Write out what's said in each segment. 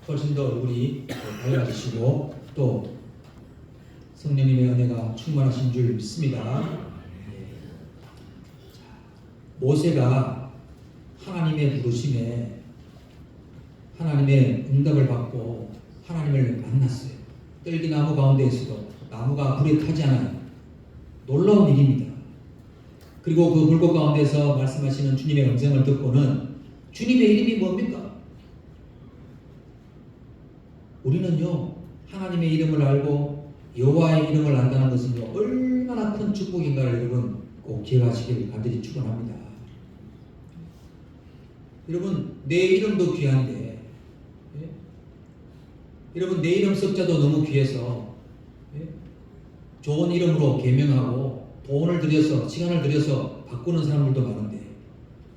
훨씬 더 얼굴이 밝아지시고 또 성령님의 은혜가 충만하신 줄 믿습니다. 모세가 하나님의 부르심에 하나님의 응답을 받고 하나님을 만났어요. 떨기나무 가운데에서도 나무가 불에 타지 않아요. 놀라운 일입니다. 그리고 그 불꽃 가운데서 말씀하시는 주님의 음성을 듣고는 주님의 이름이 뭡니까? 우리는요 하나님의 이름을 알고 여호와의 이름을 안다는 것은요 얼마나 큰 축복인가를 여러분 꼭 기억하시길 간절히 축원합니다. 여러분 내 이름도 귀한데 여러분 내 이름 석자도 너무 귀해서 좋은 이름으로 개명하고 돈을 들여서 시간을 들여서 바꾸는 사람들도 많은데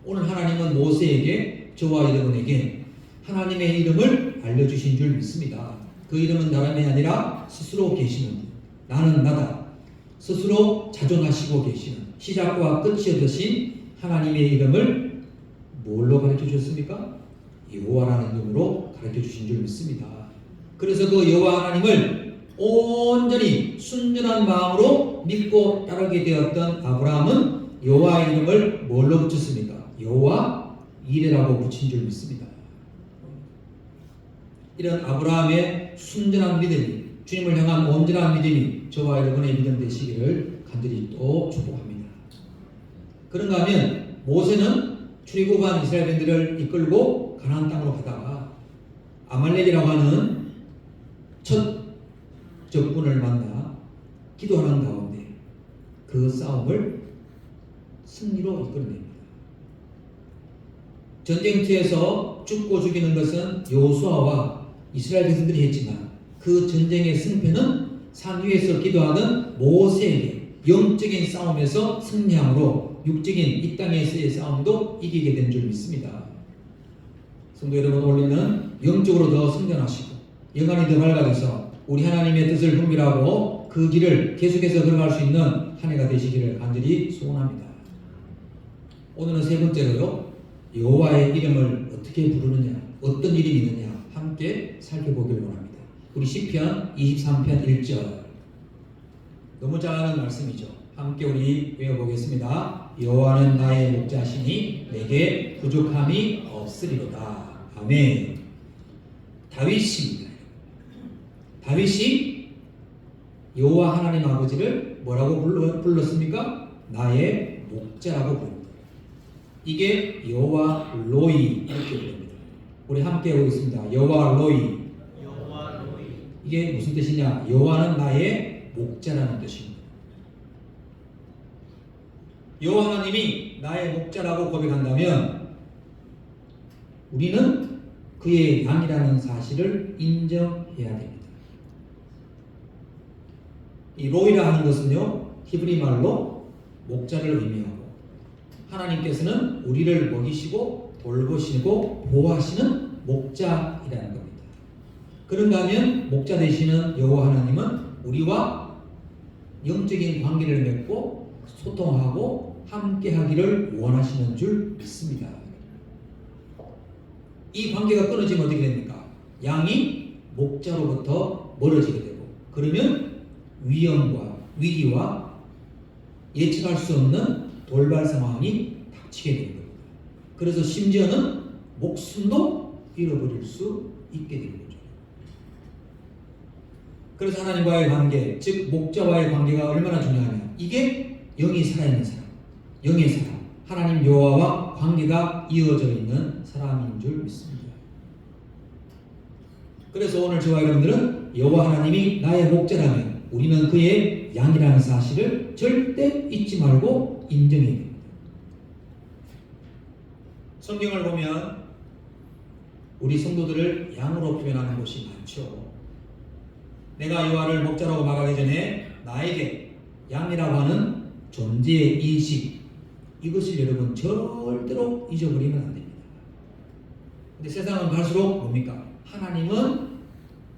오늘 하나님은 모세에게 저와 여러분에게 하나님의 이름을 알려주신 줄 믿습니다. 그 이름은 다름이 아니라 스스로 계시는 나는 나다 스스로 자존하시고 계시는 시작과 끝이 되신 하나님의 이름을 뭘로 가르쳐 주셨습니까? 여호와라는 이름으로 가르쳐 주신 줄 믿습니다. 그래서 그 여호와 하나님을 온전히 순전한 마음으로 믿고 따르게 되었던 아브라함은 여호와의 이름을 뭘로 붙였습니까? 여호와 이레라고 붙인 줄 믿습니다. 이런 아브라함의 순전한 믿음이 주님을 향한 온전한 믿음이 저와 여러분의 믿음 되시기를 간절히 또 축복합니다. 그런가 하면 모세는 출애굽한 이스라엘인들을 이끌고 가나안 땅으로 가다가 아말렉이라고 하는 첫 적군을 만나 기도하는 가운데 그 싸움을 승리로 이끌어냅니다. 전쟁터에서 죽고 죽이는 것은 여호수아와 이스라엘 백성들이 했지만 그 전쟁의 승패는 산 위에서 기도하는 모세에게 영적인 싸움에서 승리함으로 육적인 이 땅에서의 싸움도 이기게 된 줄 믿습니다. 성도 여러분, 원래는 영적으로 더 성장하시고 영안이 더 밝아져서 우리 하나님의 뜻을 분별하고 그 길을 계속해서 걸어갈 수 있는 한 해가 되시기를 간절히 소원합니다. 오늘은 세 번째로요, 여호와의 이름을 어떻게 부르느냐, 어떤 이름이 있느냐 함께 살펴보길 원합니다. 우리 시편 23편 1절, 너무 잘 아는 말씀이죠. 함께 우리 외워보겠습니다. 여호와는 나의 목자시니 내게 부족함이 없으리로다. 아멘. 다윗입니다. 다윗이 여호와 하나님 아버지를 뭐라고 불렀습니까? 나의 목자라고 부릅니다. 이게 여호와 로이 이렇게 부릅니다. 우리 함께 보겠습니다. 여호와 로이. 이게 무슨 뜻이냐? 여호와는 나의 목자라는 뜻입니다. 여호와 하나님이 나의 목자라고 고백한다면 우리는 그의 양이라는 사실을 인정해야 됩니다. 이 로이라 하는 것은요, 히브리 말로 목자를 의미하고 하나님께서는 우리를 먹이시고 돌보시고 보호하시는 목자이라는 겁니다. 그런가 하면 목자 되시는 여호와 하나님은 우리와 영적인 관계를 맺고 소통하고 함께 하기를 원하시는 줄 믿습니다. 이 관계가 끊어지면 어떻게 됩니까? 양이 목자로부터 멀어지게 되고 그러면 위험과 위기와 예측할 수 없는 돌발 상황이 닥치게 되는 겁니다. 그래서 심지어는 목숨도 잃어버릴 수 있게 되는 거죠. 그래서 하나님과의 관계, 즉 목자와의 관계가 얼마나 중요하냐, 이게 영이 살아있는 사람, 영의 사람, 하나님 여호와와 관계가 이어져 있는 사람인 줄 믿습니다. 그래서 오늘 저와 여러분들은 여호와 하나님이 나의 목자라면 우리는 그의 양이라는 사실을 절대 잊지 말고 인정해야 됩니다. 성경을 보면 우리 성도들을 양으로 표현하는 곳이 많죠. 내가 여호와를 목자라고 말하기 전에 나에게 양이라고 하는 존재의 인식, 이것을 여러분 절대로 잊어버리면 안 됩니다. 근데 세상은 갈수록 뭡니까? 하나님은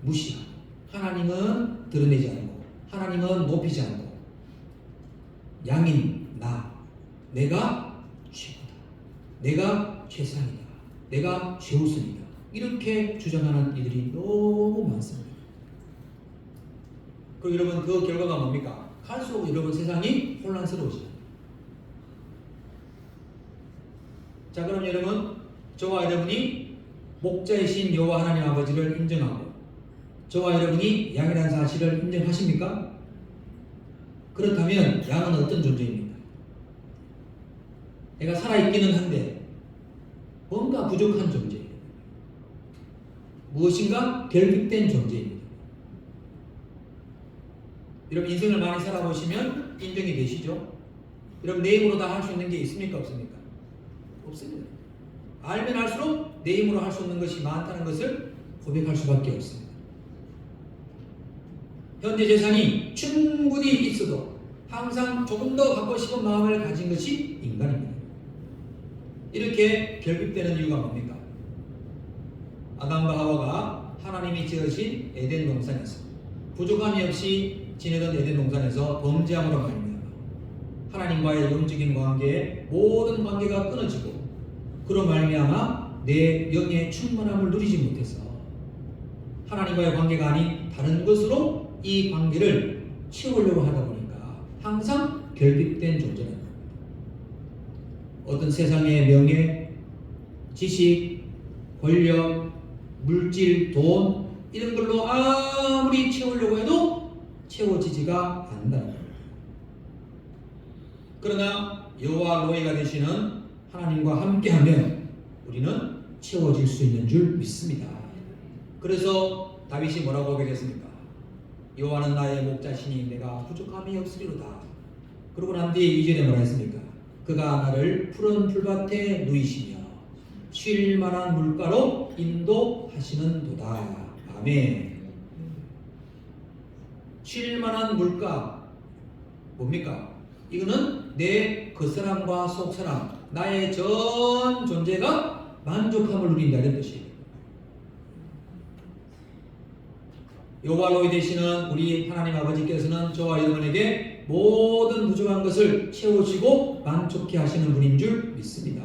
무시하고 하나님은 드러내지 않고 하나님은 높이지 않고 양인 내가 최고다, 내가 최상이다, 내가 최우선이다, 이렇게 주장하는 이들이 너무 많습니다. 그리고 여러분 그 결과가 뭡니까? 갈수록 여러분 세상이 혼란스러워져요. 자, 그럼 여러분 저와 여러분이 목자이신 여호와 하나님 아버지를 인정하고 저와 여러분이 양이라는 사실을 인정하십니까? 그렇다면 양은 어떤 존재입니까? 내가 살아있기는 한데 뭔가 부족한 존재예요. 무엇인가 결핍된 존재입니다. 여러분 인생을 많이 살아보시면 인정이 되시죠? 여러분 내 힘으로 다 할 수 있는 게 있습니까? 없습니까? 없습니다. 알면 알수록 내 힘으로 할 수 없는 것이 많다는 것을 고백할 수밖에 없습니다. 현재 재산이 충분히 있어도 항상 조금 더 갖고 싶은 마음을 가진 것이 인간입니다. 이렇게 결핍되는 이유가 뭡니까? 아담과 하와가 하나님이 지으신 에덴 동산에서 부족함이 없이 지내던 에덴 동산에서 범죄함으로 말미암아 하나님과의 영적인 관계에 모든 관계가 끊어지고 그로 말미암아 내 영의 충만함을 누리지 못해서 하나님과의 관계가 아닌 다른 것으로 이 관계를 채우려고 하다 보니까 항상 결핍된 존재라는 겁니다. 어떤 세상의 명예, 지식, 권력, 물질, 돈 이런 걸로 아무리 채우려고 해도 채워지지가 않는다는 겁니다. 그러나 여호와 로에가 되시는 하나님과 함께하면 우리는 채워질 수 있는 줄 믿습니다. 그래서 다윗이 뭐라고 고백했습니까? 여호와는 나의 목자시니 내가 부족함이 없으리로다. 그러고 난 뒤에 2절에 뭐라 했습니까? 그가 나를 푸른 풀밭에 누이시며 쉴 만한 물가로 인도하시는도다. 아멘. 쉴 만한 물가 뭡니까? 이거는 내 겉사람과 속사람 나의 전 존재가 만족함을 누린다는 뜻이에요. 여호와 로이 되시는 우리 하나님 아버지께서는 저와 여러분에게 모든 부족한 것을 채우시고 만족케 하시는 분인 줄 믿습니다.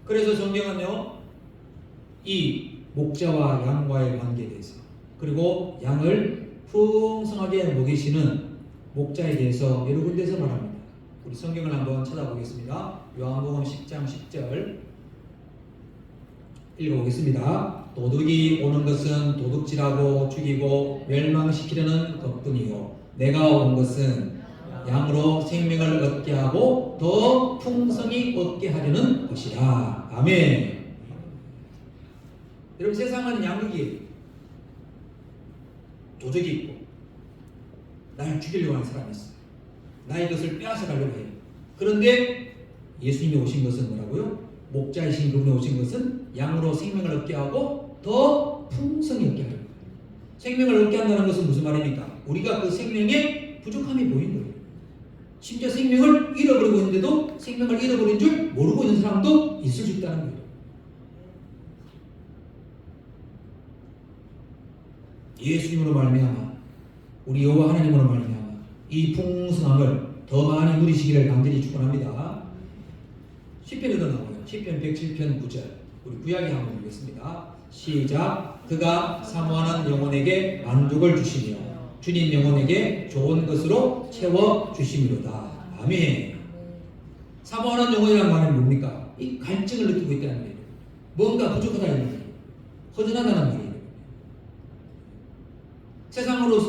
그래서 성경은요, 이 목자와 양과의 관계에 대해서 그리고 양을 풍성하게 먹이시는 목자에 대해서 여러 군데서 말합니다. 우리 성경을 한번 찾아보겠습니다. 요한복음 10장 10절 읽어보겠습니다. 도둑이 오는 것은 도둑질하고 죽이고 멸망시키려는 것뿐이요 내가 온 것은 양으로 생명을 얻게 하고 더 풍성히 얻게 하려는 것이라. 아멘. 여러분 세상은 양육이에요. 도적이 있고 날 죽이려고 하는 사람이 있어요. 나의 것을 빼앗아 가려고 해요. 그런데 예수님이 오신 것은 뭐라고요? 목자이신 그분이 오신 것은 양으로 생명을 얻게 하고 더 풍성히 얻게 하는 거예요. 생명을 얻게 한다는 것은 무슨 말입니까? 우리가 그 생명에 부족함이 보인 거예요. 심지어 생명을 잃어버리고 있는데도 생명을 잃어버린 줄 모르고 있는 사람도 있을 수 있다는 거예요. 예수님으로 말미암아 우리 여호와 하나님으로 말미암아 이 풍성함을 더 많이 누리시기를 간절히 축원합니다. 시편에도 나와요. 시편 107편 9절 우리 구약에 한번 읽겠습니다. 시작. 그가 사모하는 영혼에게 만족을 주시며 주님 영혼에게 좋은 것으로 채워 주심이로다. 아멘. 사모하는 영혼이라는 말은 뭡니까? 이 갈증을 느끼고 있다는 거예요. 뭔가 부족하다는 거예요. 허전하다는 말이에요.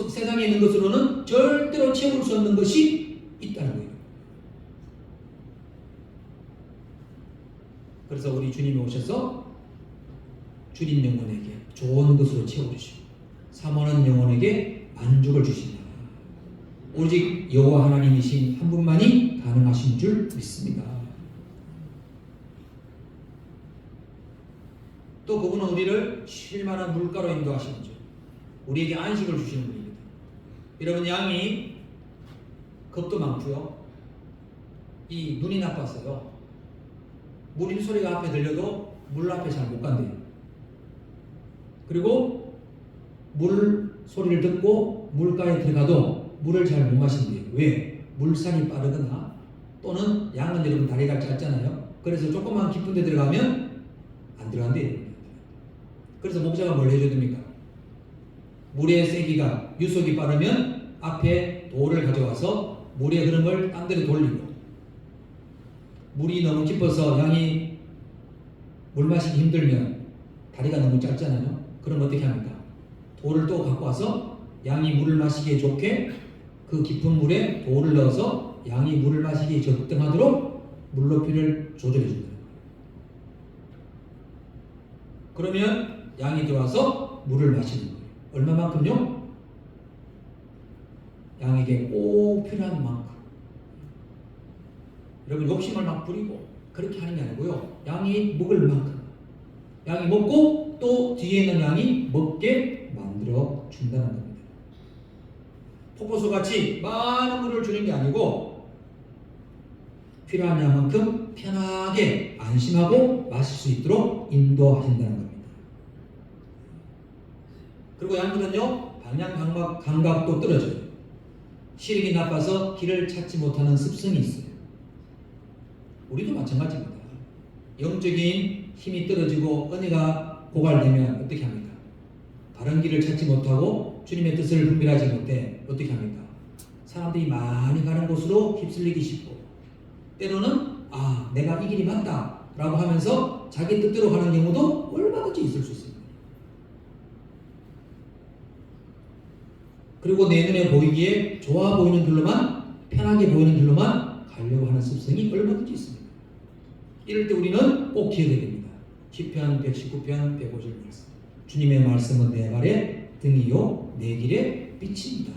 세상에 있는 것으로는 절대로 채울 수 없는 것이 있다는 거예요. 그래서 우리 주님이 오셔서 주님 영혼에게 좋은 것으로 채워주시고 사모하는 영혼에게 만족을 주신다. 오직 여호와 하나님이신 한 분만이 가능하신 줄 믿습니다. 또 그분은 우리를 쉴만한 물가로 인도하시는 줄, 우리에게 안식을 주시는 분입니다. 여러분 양이 겁도 많고요. 이 눈이 나빠서요. 물 소리가 앞에 들려도 물 앞에 잘 못 간대요. 그리고 물 소리를 듣고 물가에 들어가도 물을 잘 못 마신대요. 왜? 물산이 빠르거나 또는 양은 여러분 다리가 짧잖아요. 그래서 조금만 깊은 데 들어가면 안 들어간대요. 그래서 목자가 뭘 해줘야 됩니까? 물의 세기가 유속이 빠르면 앞에 돌을 가져와서 물의 흐름을 딴 데로 돌리고, 물이 너무 깊어서 양이 물 마시기 힘들면 다리가 너무 짧잖아요. 그럼 어떻게 합니까? 돌을 또 갖고 와서 양이 물을 마시기에 좋게 그 깊은 물에 돌을 넣어서 양이 물을 마시기에 적당하도록 물 높이를 조절해 준다. 그러면 양이 들어와서 물을 마시는 거예요. 얼마만큼요? 양에게 꼭 필요한 만큼. 여러분 욕심을 막 부리고 그렇게 하는 게 아니고요. 양이 먹을 만큼. 양이 먹고 또 뒤에 있는 양이 먹게 만들어 준다는 겁니다. 폭포수 같이 많은 물을 주는 게 아니고 필요한 양만큼 편하게 안심하고 마실 수 있도록 인도하신다는 겁니다. 그리고 양들은요, 방향 감각도 떨어져요. 시력이 나빠서 길을 찾지 못하는 습성이 있어요. 우리도 마찬가지입니다. 영적인 힘이 떨어지고 은혜가 고갈되면 어떻게 합니까? 바른 길을 찾지 못하고 주님의 뜻을 분별하지 못해 어떻게 합니까? 사람들이 많이 가는 곳으로 휩쓸리기 쉽고, 때로는 내가 이 길이 맞다 라고 하면서 자기 뜻대로 가는 경우도 얼마든지 있을 수 있습니다. 그리고 내 눈에 보이기에 좋아 보이는 길로만, 편하게 보이는 길로만 가려고 하는 습성이 얼마든지 있습니다. 이럴 때 우리는 꼭 기억해야 됩니다. 시편 119편 150 말씀. 주님의 말씀은 내 발의 등이요 내 길의 빛입니다.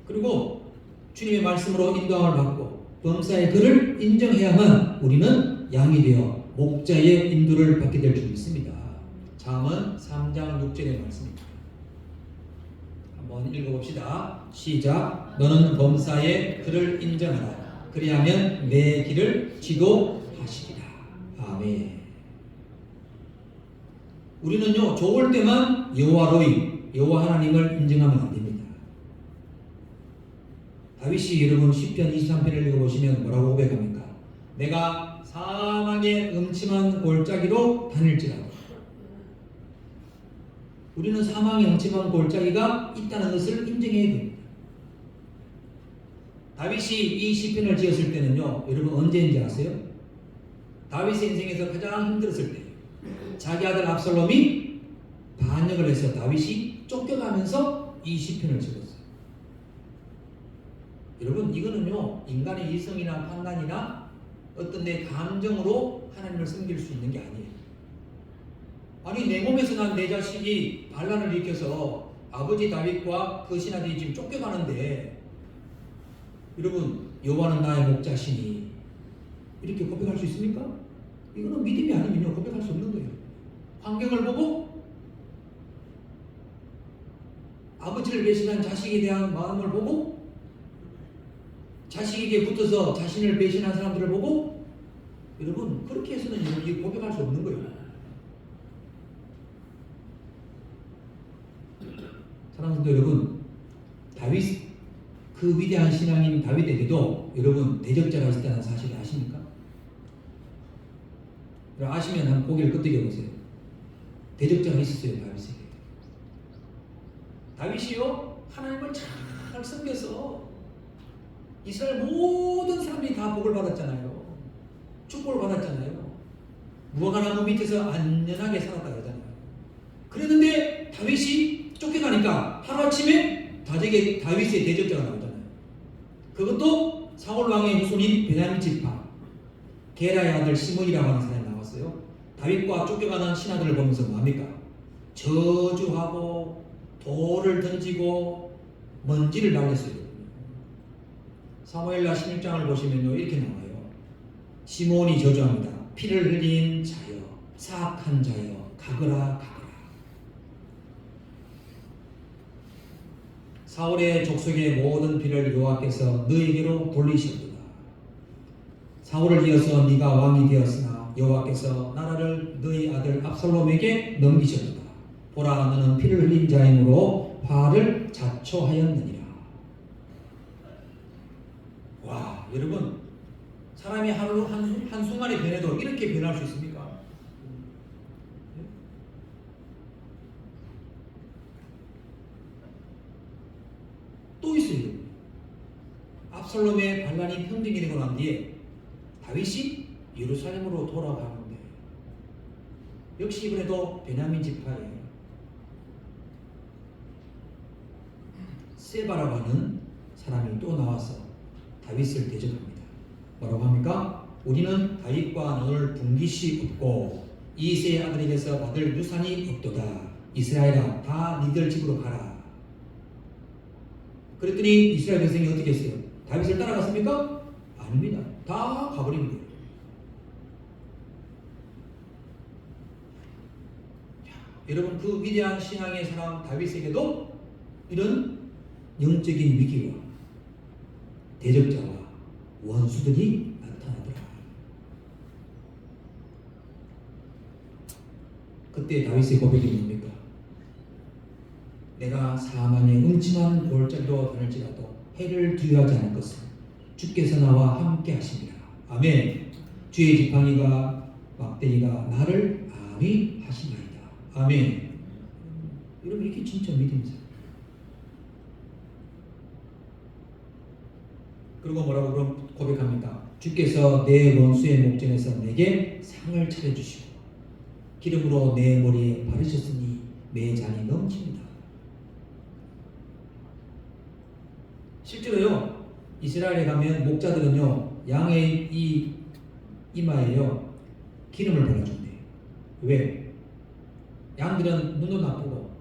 그리고 주님의 말씀으로 인도함을 받고 범사의 그를 인정해야만 우리는 양이 되어 목자의 인도를 받게 될 줄 믿습니다. 잠언 3장 6절의 말씀입니다. 한번 읽어봅시다. 시작. 너는 범사의 그를 인정하라. 그리하면 내 길을 지도하시리라. 아멘. 우리는요, 좋을 때만 여호와 하나님을 인정하면 안 됩니다. 다윗이 여러분 시편 23편을 읽어보시면 뭐라고 고백합니까? 내가 사망의 음침한 골짜기로 다닐지라도. 우리는 사망의 음침한 골짜기가 있다는 것을 인정해야 됩니다. 다윗이 이 시편을 지었을 때는요, 여러분 언제인지 아세요? 다윗의 인생에서 가장 힘들었을 때, 자기 아들 압살롬이 반역을 해서 다윗이 쫓겨가면서 이 시편을 지었어요. 여러분 이거는요, 인간의 이성이나 판단이나 어떤 내 감정으로 하나님을 섬길 수 있는 게 아니에요. 아니 내 몸에서 난 내 자식이 반란을 일으켜서 아버지 다윗과 그 신하들이 지금 쫓겨가는데, 여러분 여호와는 나의 목자시니 이렇게 고백할 수 있습니까? 이거는 믿음이 아니면요 고백할 수 없는 거예요. 환경을 보고 아버지를 배신한 자식에 대한 마음을 보고 자식에게 붙어서 자신을 배신한 사람들을 보고, 여러분 그렇게 해서는 여러분이 고백할 수 없는 거예요. 사랑하는 성도 여러분, 다윗, 그 위대한 신앙인 다윗에게도 여러분 대적자가 있다는 사실을 아십니까? 아시면 한번 고개를 끄덕여 보세요. 대적자가 있었어요, 다윗에게. 다윗이요, 하나님을 잘 섬겨서 이스라엘 모든 사람들이 다 복을 받았잖아요. 축복을 받았잖아요. 무화과나무 밑에서 안전하게 살았다 그러잖아요. 그랬는데 다윗이 쫓겨가니까 하루아침에 다윗의 대적자가 나오잖아요. 그것도 사울 왕의 후손인 베냐민 지파 게라의 아들 시므이라고 하는 사람이 나왔어요. 다윗과 쫓겨가는 신하들을 보면서 뭐합니까? 저주하고 돌을 던지고 먼지를 날렸어요. 사무엘라 16장을 보시면요 이렇게 나와요. 시몬이 저주합니다. 피를 흘린 자여, 사악한 자여, 가거라. 사울의 족속의 모든 피를 여호와께서 너에게로 돌리시옵도다. 사울을 이어서 네가 왕이 되었으나 여호와께서 나라를 너희 아들 압살롬에게 넘기셨도다. 보라, 너는 피를 흘린 자이므로 화를 자초하였느니라. 와, 여러분 사람이 한순간에 변해도 이렇게 변할 수 있습니까? 압살롬의 반란이 평정이 되고 난 뒤에 다윗이 예루살렘으로 돌아가는데 역시 이번에도 베냐민 지파에 세바라고 하는 사람이 또 나와서 다윗을 대적합니다. 뭐라고 합니까? 우리는 다윗과 너를 분깃이 없고 이새의 아들에게서 받을 유산이 없도다. 이스라엘아 다 니들 집으로 가라. 그랬더니 이스라엘 백성이 어떻게 했어요? 다윗을 따라갔습니까? 아닙니다. 다 가버린 거예요. 여러분 그 위대한 신앙의 사람 다윗에게도 이런 영적인 위기와 대적자와 원수들이 나타나더라. 그때 다윗의 고백이 뭡니까? 내가 사망의 음침한 골짜기로 다닐지라도 해를 두려워하지 않을 것은 주께서 나와 함께 하십니다. 아멘. 주의 지팡이가 막대기가 나를 안위하시나이다. 아멘. 여러분 이게 진짜 믿음이죠. 그리고 뭐라고 그럼 고백합니까? 주께서 내 원수의 목전에서 내게 상을 차려주시고 기름으로 내 머리에 바르셨으니 내 잔이 넘칩니다. 실제로요 이스라엘에 가면 목자들은요 양의 이 이마에요 기름을 발라준대요. 왜? 양들은 눈도 나쁘고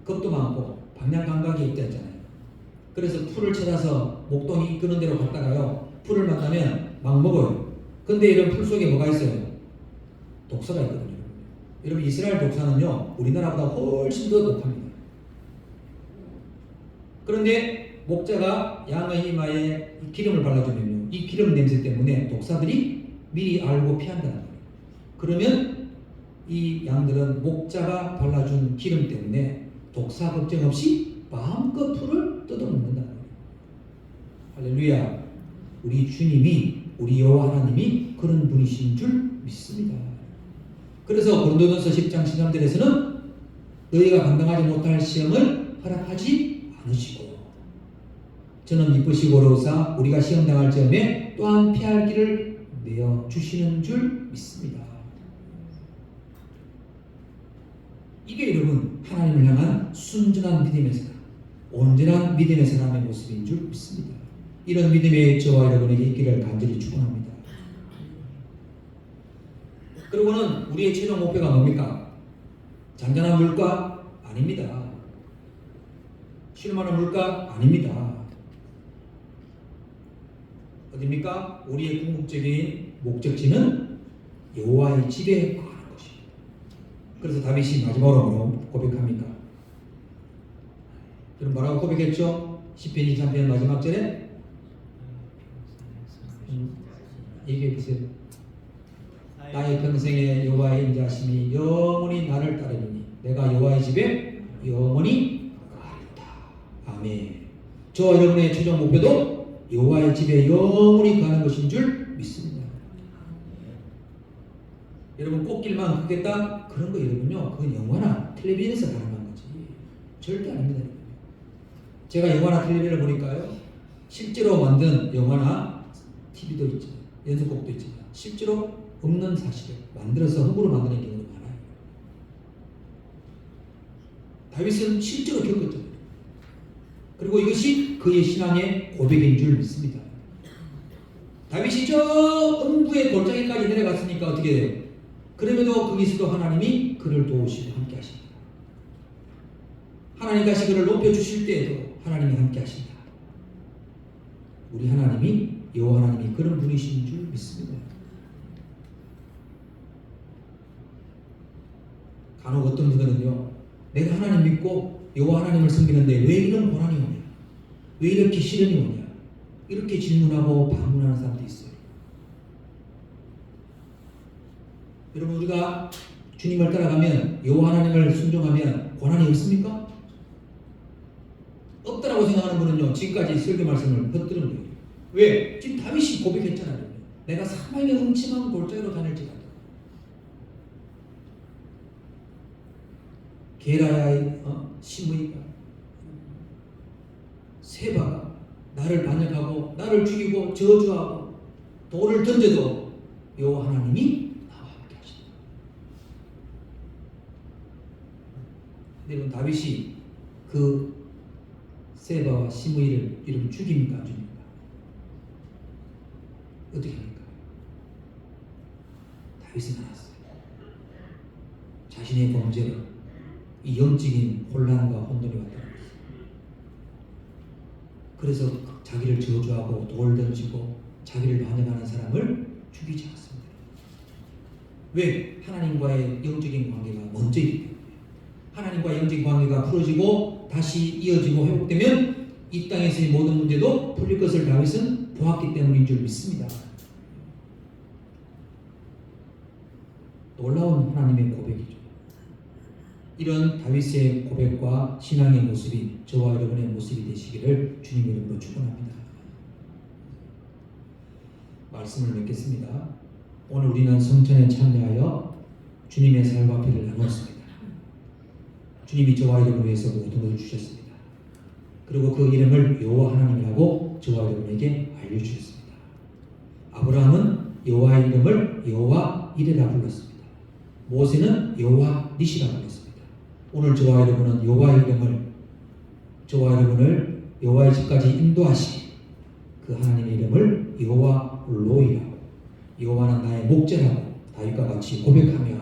겁도 많고 방향 감각이 있다 했잖아요. 그래서 풀을 찾아서 목동이 이끄는 대로 갔다가요 풀을 만나면 막 먹어요. 근데 이런 풀 속에 뭐가 있어요? 독사가 있거든요. 여러분 이스라엘 독사는요 우리나라보다 훨씬 더 독합니다. 그런데 목자가 양의 이마에 기름을 발라주면요 이 기름 냄새 때문에 독사들이 미리 알고 피한다는 거예요. 그러면 이 양들은 목자가 발라준 기름 때문에 독사 걱정 없이 마음껏 풀을 뜯어먹는다는 거예요. 할렐루야. 우리 주님이 우리 여호와 하나님이 그런 분이신 줄 믿습니다. 그래서 고린도전서 10장 13절에서는 너희가 감당하지 못할 시험을 허락하지 않으시고 저는 미쁘시고로사 우리가 시험 당할 점에 또한 피할 길을 내어 주시는 줄 믿습니다. 이게 여러분 하나님을 향한 순전한 믿음의 사람, 온전한 믿음의 사람의 모습인 줄 믿습니다. 이런 믿음의 저와 여러분에게 있기를 간절히 축원합니다. 그리고는 우리의 최종 목표가 뭡니까? 잔잔한 물가? 아닙니다. 쉴만한 물가? 아닙니다. 어디입니까? 우리의 궁극적인 목적지는 여호와의 집에 가는 것입니다. 그래서 다윗이 마지막으로 고백합니까? 그럼 뭐라고 고백했죠? 시편 23편 마지막 절에 얘기해 보세요. 나의 평생에 여호와의 인자하심이 영원히 나를 따르리니 내가 여호와의 집에 영원히 가리다. 아멘. 저와 여러분의 최종 목표도 여호와의 집에 영원히 가는 것인 줄 믿습니다. 여러분 꽃길만 걷겠다? 그런 거 여러분요 그건 영화나 텔레비전에서 가능한 거지 절대 아닙니다. 제가 영화나 텔레비전을 보니까요 실제로 만든 영화나 TV도 있죠 연속곡도 있지만 실제로 없는 사실을 만들어서 흑으로 만드는 경우도 많아요. 다윗은 실제로 겪었잖아요. 그리고 이것이 그의 신앙의 고백인 줄 믿습니다. 다윗이 저 음부의 골짜기까지 내려갔으니까 어떻게 돼요? 그럼에도 거기서도 하나님이 그를 도우시고 함께 하십니다. 하나님 다시 그를 높여주실 때에도 하나님이 함께 하십니다. 우리 하나님이 여호와 하나님이 그런 분이신 줄 믿습니다. 간혹 어떤 분들은요 내가 하나님 믿고 여호와 하나님을 섬기는데 왜 이런 고난이 오냐, 왜 이렇게 시련이 오냐 이렇게 질문하고 반문하는 사람도 있어요. 여러분 우리가 주님을 따라가면 여호와 하나님을 순종하면 고난이 없습니까? 없다라고 생각하는 분은요 지금까지 설교 말씀을 헛들은 거예요. 왜? 지금 다윗이 고백했잖아요. 내가 사망의 음침한 골짜기로 다닐지라도 게라야의 시므이가 세바가 나를 반역하고 나를 이삭을 죽이고 저주하고 돌을 던져도 여호와 하나님이 나와 함께 하신다. 여러분, 다윗이 그 세바와 시므이를 이름 죽입니까 안 죽입니까? 어떻게 합니까? 다윗은 알았어요. 자신의 범죄로 이 영적인 혼란과 혼돈이 왔다는 것을. 그래서 자기를 저주하고 돌 던지고 자기를 반역하는 사람을 죽이지 않습니다. 왜? 하나님과의 영적인 관계가 먼저이기 때문에. 하나님과의 영적인 관계가 풀어지고 다시 이어지고 회복되면 이 땅에서의 모든 문제도 풀릴 것을 다윗은 보았기 때문인 줄 믿습니다. 놀라운 하나님의 고백이죠. 이런 다윗의 고백과 신앙의 모습이 저와 여러분의 모습이 되시기를 주님 이름으로 축원합니다. 말씀을 맺겠습니다. 오늘 우리는 성전에 참여하여 주님의 살과 피를 나눴습니다. 주님이 저와 여러분을 위해서 모든 것을 주셨습니다. 그리고 그 이름을 여호와 하나님이라고 저와 여러분에게 알려주셨습니다. 아브라함은 여호와의 이름을 여호와 이레라 불렀습니다. 모세는 여호와 니시라 불렀습니다. 오늘 저와 여러분은 여호와의 이름을, 저와 여러분을 여호와의 집까지 인도하신 그 하나님의 이름을 여호와 로이라고, 여호와는 나의 목자라고 다윗과 같이 고백하며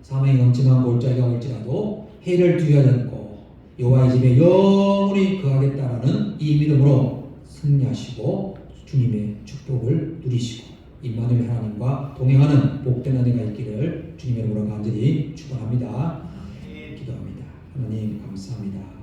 사망의 엄침한 골짜기가 올지라도 해를 두려워하지 않고 여호와의 집에 영원히 거하겠다라는 이 믿음으로 승리하시고 주님의 축복을 누리시고 임마누엘 하나님과 동행하는 복된 은혜가 있기를 주님의 이름으로 간절히 축원합니다. 기도합니다. 하나님 감사합니다.